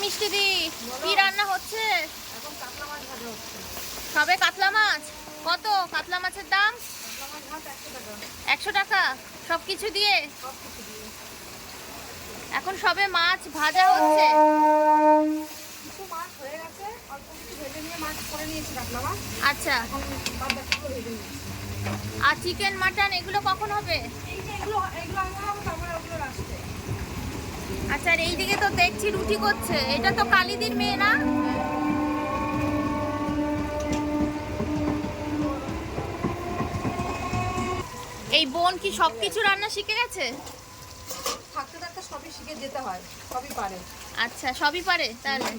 মিষ্টি দি, কি রান্না হচ্ছে? এখন কাতলা মাছ ভাজা হচ্ছে। সবে কাতলা মাছ? কত কাতলা মাছের দাম? কাতলা মাছ ভাত 100 টাকা। 100 টাকা সব কিছু দিয়ে? সব কিছু দিয়ে। এখন সবে মাছ ভাজা হচ্ছে। কিছু মাছ হয়ে গেছে, অল্প কিছু ভেজে নিয়ে মাছ করে নিয়েছি কাতলা মাছ। আচ্ছা, এখন বাদ বাকিগুলো ভেজে নিয়েছি। আর চিকেন মাটন এগুলো কখন হবে? এই যে এগুলো আমরা খাবো, তারপরে ওগুলো লাস্টে। আচ্ছা, আর এইদিকে তো দেখছি রুটি করছে, এটা তো কালিদির মেয়ে না? এই বোন কি সবকিছু রান্না শিখে গেছে? থাকতে থাকতে সবই শিখে যেতে হয়, সবই পারে। আচ্ছা, সবই পারে তাহলে।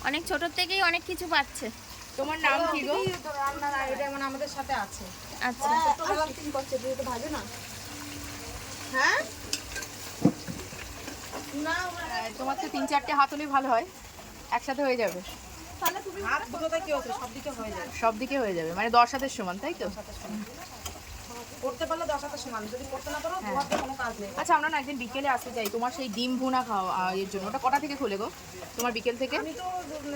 অনেক ছোট থেকেই অনেক কিছু পাচ্ছে। তোমার নাম কি গো? রান্না এটা মানে আমাদের সাথে আছে। আচ্ছা, ছোটবেলা থেকে করছে, তুই তো ভাজে না? হ্যাঁ না, তোমার তো 3-4টে হাত হলেই ভালো হয়, একসাথে হয়ে যাবে। তাহলে তুমি হাত দুটোতে কি হচ্ছে, সব দিকে হয়ে যায়। সব দিকে হয়ে যাবে, মানে 10 হাতের সমান, তাই তো? করতে পারলে 10 হাতের সমান, যদি করতে না পারো 2 হাতে কোনো কাজ নেই। আচ্ছা, আমরা না একদিন বিকেলে আসতে চাই তোমার সেই ডিম ভুনা খাওয়া এর জন্য। ওটা কটা থেকে খোলে গো তোমার বিকেল থেকে? আমি তো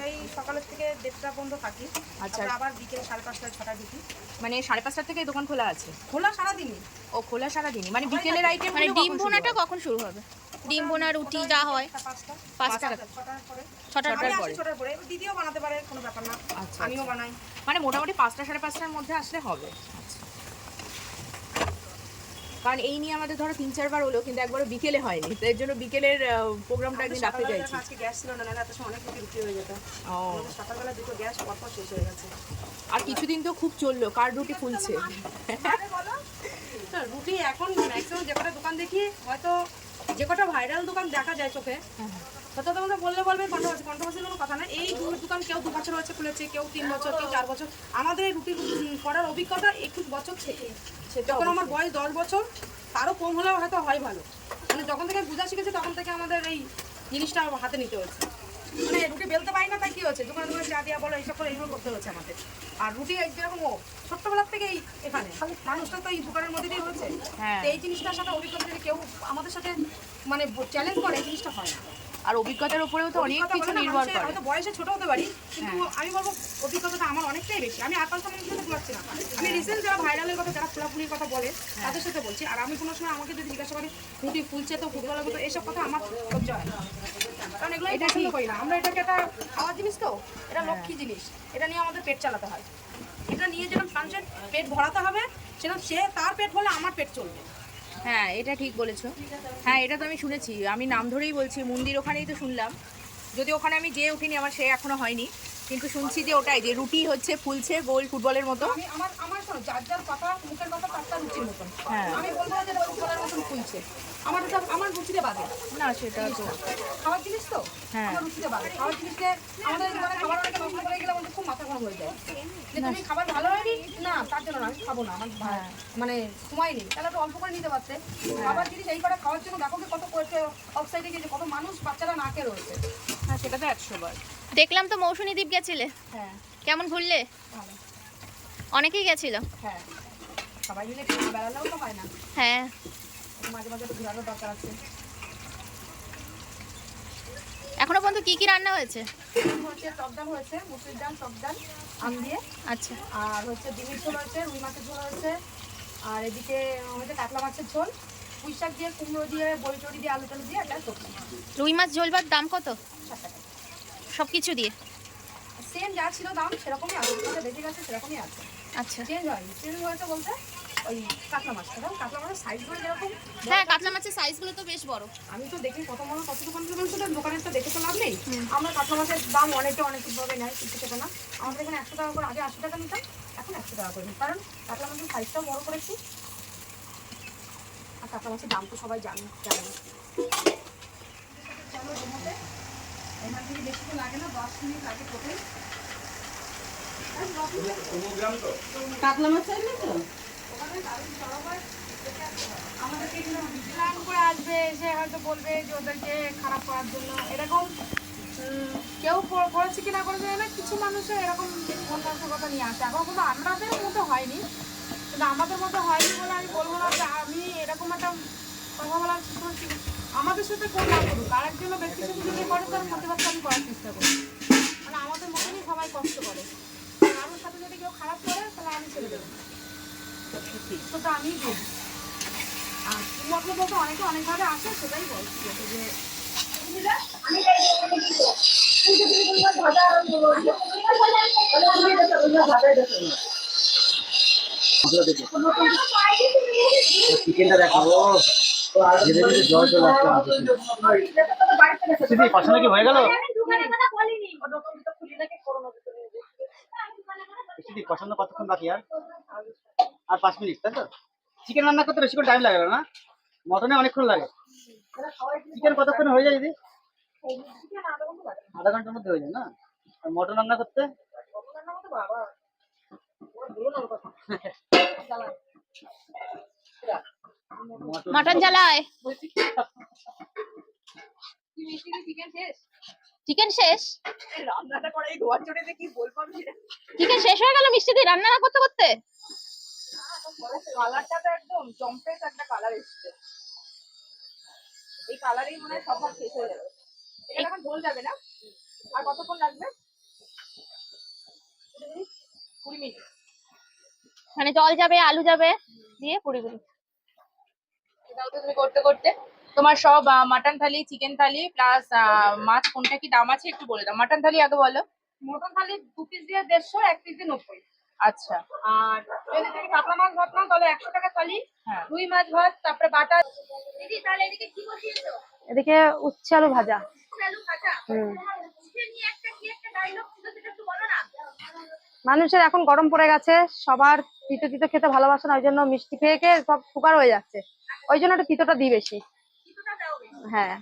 এই সকালের থেকে 1:30টা পর্যন্ত থাকি। আচ্ছা। তারপর আবার বিকেল 5:30 6টায় ঢুকি। মানে 5:30 থেকে দোকান খোলা আছে? খোলা সারাদিনই। ও, খোলা সারাদিনই, মানে বিকেলের আইটেম মানে ডিম ভুনাটা কখন শুরু হবে? ডিম ভুনা রুটি যা হয় 5টা 5টা 6টার পরে। 6টার আমি পরে। আসি 6টার পরে, এবার দিদিও বানাতে পারে, কোনো ব্যাপার না। আচ্ছা, আমিও বানাই। মানে মোটামুটি 5টা 5:30টার মধ্যে আসলে হবে। আচ্ছা, কারণ এই নিয়ে আমাদের ধরো 3-4 বার হলো, কিন্তু একবারও বিকেলে হয়নি, তো এর জন্য বিকেলের প্রোগ্রামটা একদিন রাখতে চাইছি। আজকে গ্যাস ছিল না, না এত সময় অনেক রুটি হয়ে যেত। ও, আমাদের সকালবেলা দুটো গ্যাস পরপর শেষ হয়ে গেছে। আর কিছুদিন তো খুব চললো, কার রুটি ফুলছে। রুটি এখন ম্যাক্সিমাম যে কটা দোকান দেখি, হয়তো যে কটা ভাইরাল দোকান দেখা যায় চোখে, হয়তো তোমাদের বলবে কন্ট্রোভার্সি কোনো কথা না। এই দোকান কেউ 2 বছর হচ্ছে খুলেছে, কেউ 3 বছর, কেউ 4 বছর। আমাদের এই রুটি করার অভিজ্ঞতা 21 বছর থেকে। যখন আমার বয়স 10 বছর, তারও কম হলেও হয়তো হয় ভালো। মানে যখন থেকে বুঝা শিখেছে, তখন থেকে আমাদের এই জিনিসটা হাতে নিতে হচ্ছে। মানে রুটি বেলতে পারি না, তাই কি হচ্ছে, দোকানে দোকানে চা দিয়া বলো, এইসব করে এইগুলো করতে হচ্ছে আমাদের। আর রুটি যেরকম ছোট্টবেলার থেকেই এখানে মানুষটা তো এই দোকানের মধ্যে দিয়ে হচ্ছে। হ্যাঁ। তো এই জিনিসটার সাথে অভিজ্ঞতা যদি কেউ আমাদের সাথে মানে চ্যালেঞ্জ করে, এই জিনিসটা হয় না। আর অভিজ্ঞতার উপরেও তো অনেক কিছু নির্ভর করে। হয়তো বয়সে ছোট হতে পারি, কিন্তু আমি বলবো অভিজ্ঞতাটা আমার অনেকটাই বেশি। আমি আকাল মানুষের সাথে বলাচ্ছি না, আমি রিসেন্ট যারা ভাইরালের কথা, যারা ফুলাফুলির কথা বলে তাদের সাথে বলছি। আর আমি কোনো সময় আমাকে যদি জিজ্ঞাসা করি রুটি ফুলছে তো ফুটবলের মতো, এইসব কথা আমার সহ্য হয় না। কারণ এগুলো এটা পছন্দ করি না। আমরা এটাকে একটা খাওয়ার জিনিস, তো এটা লক্ষ্মী জিনিস, এটা নিয়ে আমাদের পেট চালাতে হয়। এটা নিয়ে যেরকম মানুষের পেট ভরাতে হবে, সেরকম সে তার পেট হলে আমার পেট চলবে। হ্যাঁ, এটা ঠিক বলেছো। হ্যাঁ, এটা তো আমি শুনেছি, আমি নাম ধরেই বলছি, মন্দির ওখানেই তো শুনলাম। যদি ওখানে আমি যেয়ে উঠিনি, আমার সে এখনো হয়নি, কিন্তু শুনছি যে ওটাই, যে রুটি হচ্ছে ফুলছে গোল ফুটবলের মতো। আমি আমার শোনো, যার যার কথা, মুখের কথা তার রুচির মতন। হ্যাঁ। আমি বলবো না যে এটা ফুটবলের মতন ফুলছে, আমার রুচিতে বাদে না, সেটা তো খাওয়ার জিনিস, তো হ্যাঁ। আমার রুচিতে বাদে খাওয়ার জিনিসকে আমাদের দোকানে খাবার অনেকে নষ্ট করে গেলে আমাদের খুব মাথা গরম হয়ে যায় যে তুমি খাবার ভালো হয়নি না, তার জন্য না, আমি খাবো না, আমার মানে সময় নেই। তাহলে তো অল্প করে নিতে পারতে। খাবার জিনিস এই করে খাওয়ার জন্য দেখো কত করেছে, অফ সাইডে গিয়ে কত মানুষ বাচ্চারা না খেয়ে রয়েছে। হ্যাঁ, সেটা তো 100 বার। দেখলাম তো মৌসুমী দ্বীপ গেছিলে, হ্যাঁ, কেমন ঘুরলে? ভালো। অনেকেই গেছিল। হ্যাঁ, সবাই মিলে একটু না বেড়ালেও তো হয় না, হ্যাঁ, মাঝে মাঝে একটু ঘোরানোর দরকার আছে। এখনো পর্যন্ত কি কি রান্না হয়েছে? হচ্ছে টক ডাল হয়েছে, মুসুরির ডাল, টক ডাল আম দিয়ে। আচ্ছা, আর হচ্ছে ডিমের ঝোল হয়েছে, রুই মাছের ঝোল হয়েছে। আর এদিকে হচ্ছে কাতলা মাছের ঝোল, পুঁই শাক দিয়ে, কুমড়ো দিয়ে, বড়ি টড়ি দিয়ে, আলু টালু দিয়ে একটা সবজি। রুই মাছ ঝোল ভাত দাম কত? 60 টাকা। সব কিছু দিয়ে? সেম যা ছিল দাম সেরকমই আছে, যেটা বেশি গেছে সেরকমই আছে, আচ্ছা, চেঞ্জ হয়নি। চেঞ্জ হয়েছে বলতে ওই কাতলা মাছটা, কারণ কাতলা মাছের সাইজগুলো যেরকম, হ্যাঁ, কাতলা মাছের সাইজগুলো তো বেশ বড়। আমি তো দেখি কত মনে কত দোকান থেকে শুধু দোকানের তো দেখে তো লাভ নেই। আমরা কাতলা মাছের দাম অনেকভাবে নেয়, কিছু টাকা না। আমাদের এখানে 100 টাকা করে, আগে 80 টাকা নিতাম, এখন 100 টাকা করে নিই, কারণ কাতলা মাছের সাইজটাও বড় করেছি। আর কাতলা মাছের দাম তো সবাই জানে। চলো জমাতে, এখান থেকে বেশি তো লাগে না, 10 মিনিট লাগে কোথায়। কাতলা মাছ চাইলে তো ওখানে দারুণ সরব হয়, আমাদেরকে প্ল্যান করে আসবে, এসে হয়তো বলবে যে ওদেরকে খারাপ করার জন্য। এরকম কেউ করেছে কি না করেছে না, কিছু মানুষের এরকম কথা নিয়ে আসে। এখন কিন্তু আমাদের মতো হয়নি, কিন্তু আমাদের মতো হয়নি বলে আমি বলবো না যে আমি এরকম একটা কথা বলার আমাদের সাথে কোন না করুক, আরেকজন ব্যক্তির সাথে যদি করে তার প্রতিবাদটা আমি করার চেষ্টা করি। মানে আমাদের মতনই সবাই কষ্ট করে, কারোর সাথে যদি কেউ খারাপ করে তাহলে আমি ছেড়ে দেবো, সেটা আমিই দেবো। আর মতলব বলতে অনেকে অনেকভাবে আসে, সেটাই বলছি যে চিকেনটা দেখাবো ধীরে ধীরে জল চলে আসছে দিদি পাশানো কি হয়ে গেল দিদি পছন্দ কতক্ষণ বাকি আর 5 মিনিট তাই তো চিকেন রান্না করতে বেশি করে টাইম লাগে না মটনে অনেকক্ষণ লাগে চিকেন কতক্ষণ হয়ে যায় দিদি আধা ঘন্টার মধ্যে হয়ে যায় না আর মটন রান্না করতে মাটন জ্বালায়। চিকেন শেষ, রান্নাটা করে এই ধোয়ার জন্য কি বলবো আমি, চিকেন শেষ হয়ে গেল মিষ্টি দিয়ে রান্না না করতে করতে। কালারটা তো একদম জম্পেস একটা কালার এসছে, এই কালারেই মনে হয় সব ভাত শেষ হয়ে যাবে। এটা এখন ঝোল যাবে না, আর কতক্ষণ লাগবে? 20 মিনিট। মানে জল যাবে, আলু যাবে, দিয়ে 20 মিনিট। এটাও তো তুমি করতে করতে তোমার সব মাটন থালি, চিকেন থালি প্লাস মাছ কোনটা কি দাম আছে একটু বলে দাও। মাটন থালি আগে বলো। মটন থালি 2 পিস দিয়ে 150, 1 পিস দিয়ে 90। আচ্ছা, আর যদি তুমি কাতলা মাছ ভাত নাও তাহলে 100 টাকা থালি, হ্যাঁ। রুই মাছ ভাত, তারপরে বাটা। দিদি তাহলে এদিকে কি বসিয়েছো? এদিকে উচ্ছে আলু ভাজা। আলু ভাজা। উচ্ছে নিয়ে একটা কি একটা ডায়লগ ছিল, সেটা একটু বলো না। মানুষের এখন গরম পড়ে গেছে, সবার তিতো তিতো খেতে ভালোবাসে না, ওই জন্য মিষ্টি খেয়ে খেয়ে সব সুগার হয়ে যাচ্ছে, ওই জন্য একটু তিতোটা দিই বেশি। কিছুটা দাও বেশি। হ্যাঁ,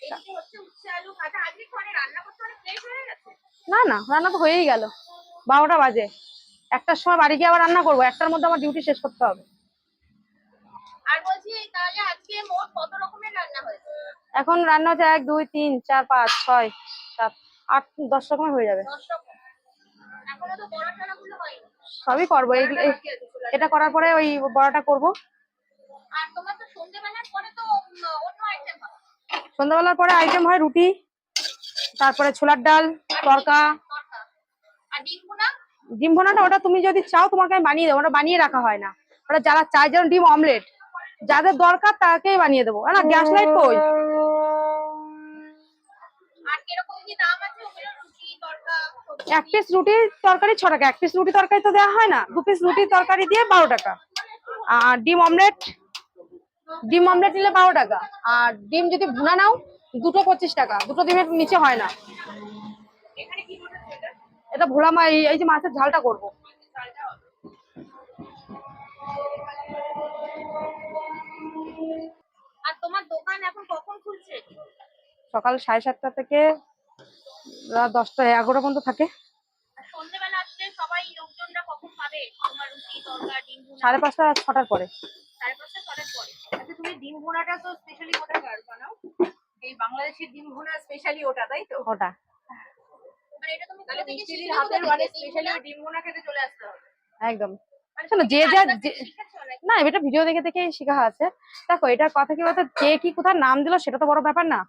এদিকে হচ্ছে উচ্ছে আলু ভাজা। আজকে তো অনেক রান্না করতে অনেক লেট হয়ে গেছে। না না, রান্না তো হয়েই গেল, 12টা বাজে। 1টার সময় বাড়ি গিয়ে আবার রান্না করবো, 1টার মধ্যে আমার ডিউটি শেষ করতে হবে। আর বলছি তাহলে আজকে মোট কত রকমের রান্না হয়েছে? এখন রান্না হচ্ছে 1 2 3 4 5 6 7 8 10 রকমের হয়ে যাবে। 10 রকম। এখনো তো বড়া টড়াগুলো হয়নি। সবই করবো, এটা করার পরে ওই বড়াটা করবো। আর তোমার তো সন্ধ্যেবেলার পরে তো অন্য আইটেম হয়। সন্ধ্যাবেলার পরে আইটেম হয় রুটি, তারপরে ছোলার ডাল, তরকা। তরকা। আর ডিম ভুনা? ডিম ভুনাটা ওটা তুমি যদি চাও তোমাকে আমি বানিয়ে দেবো, ওটা বানিয়ে রাখা হয় না, ওটা যারা চায়, যেমন ডিম অমলেট যাদের দরকার তাকেই বানিয়ে দেবো। না গ্যাস লাইট কই। আর কিরকম কি দাম আছে ওগুলো? রুটি তরকা 1 পিস রুটি তরকারি 6 টাকা, 1 পিস রুটি তরকারি তো দেওয়া হয় না, 2 পিস রুটি তরকারি দিয়ে 12 টাকা। আর ডিম অমলেট নিলে 12 টাকা। আর ডিম যদি ভুনা নাও দুটো 25 টাকা, দুটো ডিমের নিচে হয় না। এখানে কি বলেছে এটা? এটা ভোলা মা, এই যে মাছের ঝালটা করবো। আর তোমার দোকান এখন কখন খুলছে? সকাল 7:30 থেকে রাত 10টা 11টা পর্যন্ত থাকে। আর সন্ধ্যেবেলা আসলে সবাই লোকজনরা কখন পাবে তোমার রুটি তরকা ডিম ভুনা? 5:30 6টার পরে। 5:30 6টার পরে। আচ্ছা, তুমি ডিম ভুনাটা তো স্পেশালি কোথাকার বানাও? এই বাংলাদেশের ডিম ভুনা স্পেশালি ওটা, তাই তো? ওটা মানে এটা তুমি তাহলে কোথা থেকে মিষ্টির শিখেছো? হাতের কোথা মানে থেকে ডিম স্পেশালি ভুনা? ডিম ভুনা খেতে চলে আসতে হবে। একদম। মানে শোনো, তুমি যে কি যা রান্না শিখেছো নাকি? না, এটা ভিডিও দেখে দেখে শেখা আছে। দেখো এটা কথা কি বলতো, কে কি কোথায় নাম দিল সেটা তো বড় ব্যাপার না,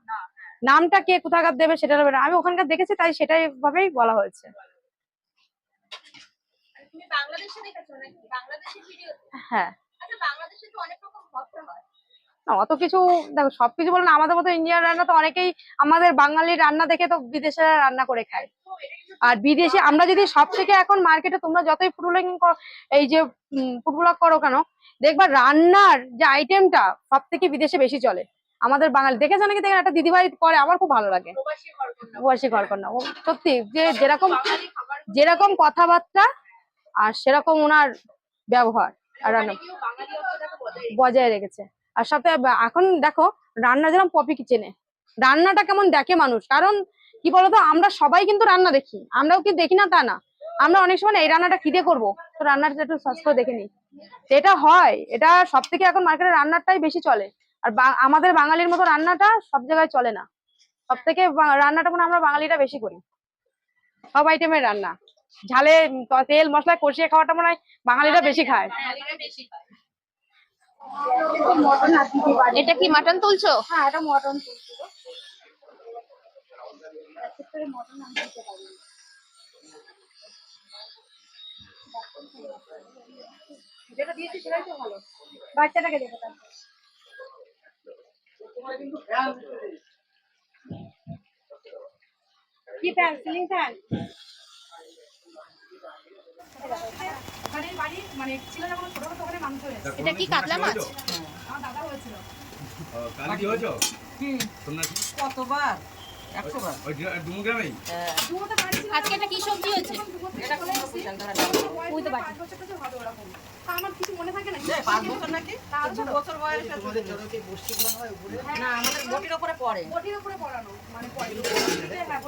নামটা কে কোথাকার দেবে সেটা হবে না, আমি ওখানকার দেখেছি তাই সেটাই ভাবেই বলা হয়েছে। মানে তুমি বাংলাদেশে দেখেছো নাকি? বাংলাদেশের ভিডিও? হ্যাঁ। আচ্ছা, বাংলাদেশে তো অনেক রকম ভর্তা হয়। না অত কিছু, দেখো সবকিছু বলে না, আমাদের মতো ইন্ডিয়ান রান্না তো অনেকেই আমাদের বাঙালির রান্না দেখে তো বিদেশে রান্না করে খায়। আর বিদেশে আমরা যদি সব থেকে এখন মার্কেটে তোমরা যতই ফুড ব্লগিং এই যে ফুড ব্লগ করো কেন, দেখবা রান্নার যে আইটেমটা সব থেকে বিদেশে বেশি চলে। আমাদের বাঙালি দেখেছো নাকি? দেখেন একটা দিদিভাই করে, আমার খুব ভালো লাগে। প্রবাসী ঘরকন্যা। প্রবাসী ঘরকন্যা, ও সত্যি যে বাঙালি খাবার যেরকম কথাবার্তা আর সেরকম ওনার ব্যবহার আর রান্না কেউ বাঙালি অর্থটাকে বজায় রেখেছে। আর সাথে এখন দেখো রান্না যেরকম পপি কিচেনে রান্নাটা কেমন দেখে মানুষ, কারণ কি বলতো আমরা সবাই কিন্তু রান্না দেখি, আমরাও কি দেখি না তা না, আমরা অনেক সময় এই রান্নাটা কি দিয়ে করবো, তো রান্নাটা একটু সার্চ করে দেখে নিই। এটা হয়, এটা সব থেকে এখন মার্কেটে রান্নাটাই বেশি চলে। আর আমাদের বাঙালির মতো রান্নাটা সব জায়গায় চলে না, সব থেকে রান্নাটা মানে আমরা বাঙালিরা বেশি করি, সব আইটেমের রান্না, ঝালে তেল মশলা কষিয়ে খাওয়াটা মনে হয় বাঙালিরা বেশি খায়। বাঙালিরা বেশি খায়। মটন আর দিতে পারি। এটা কি মাটন তুলছো? হ্যাঁ, এটা মটন তুলছিল। এক্ষেত্রে মটন আমি দিতে পারি। যেটা দিয়েছি সেটাই তো ভালো। বাচ্চাটাকে দেবো তারপর। কি ফ্যান? Ceiling fan? ওখানে বাড়ি মানে ছিল যখন ছোটখাটো ওখানে মাংস হয়েছে। এটা কি কাতলা মাছ? আমার দাদা হয়েছিল। কালকে হয়েছো সন্ন্যাসী কতবার 100 বার ওই ডুমগ্রামেই দুটো বাড়ি ছিল। আজকে এটা কি সবজি হয়েছে? এটা কোন কুশাল ধরা ওই তো 5 বছর থেকে হবে ওরকম। তা আমার কিছু মনে থাকে না। 5 বছর নাকি 2 বছর বয়সে না আমাদের বটির উপরে পড়ে বটির উপরে পড়ানো মানে পড়ে। হ্যাঁ,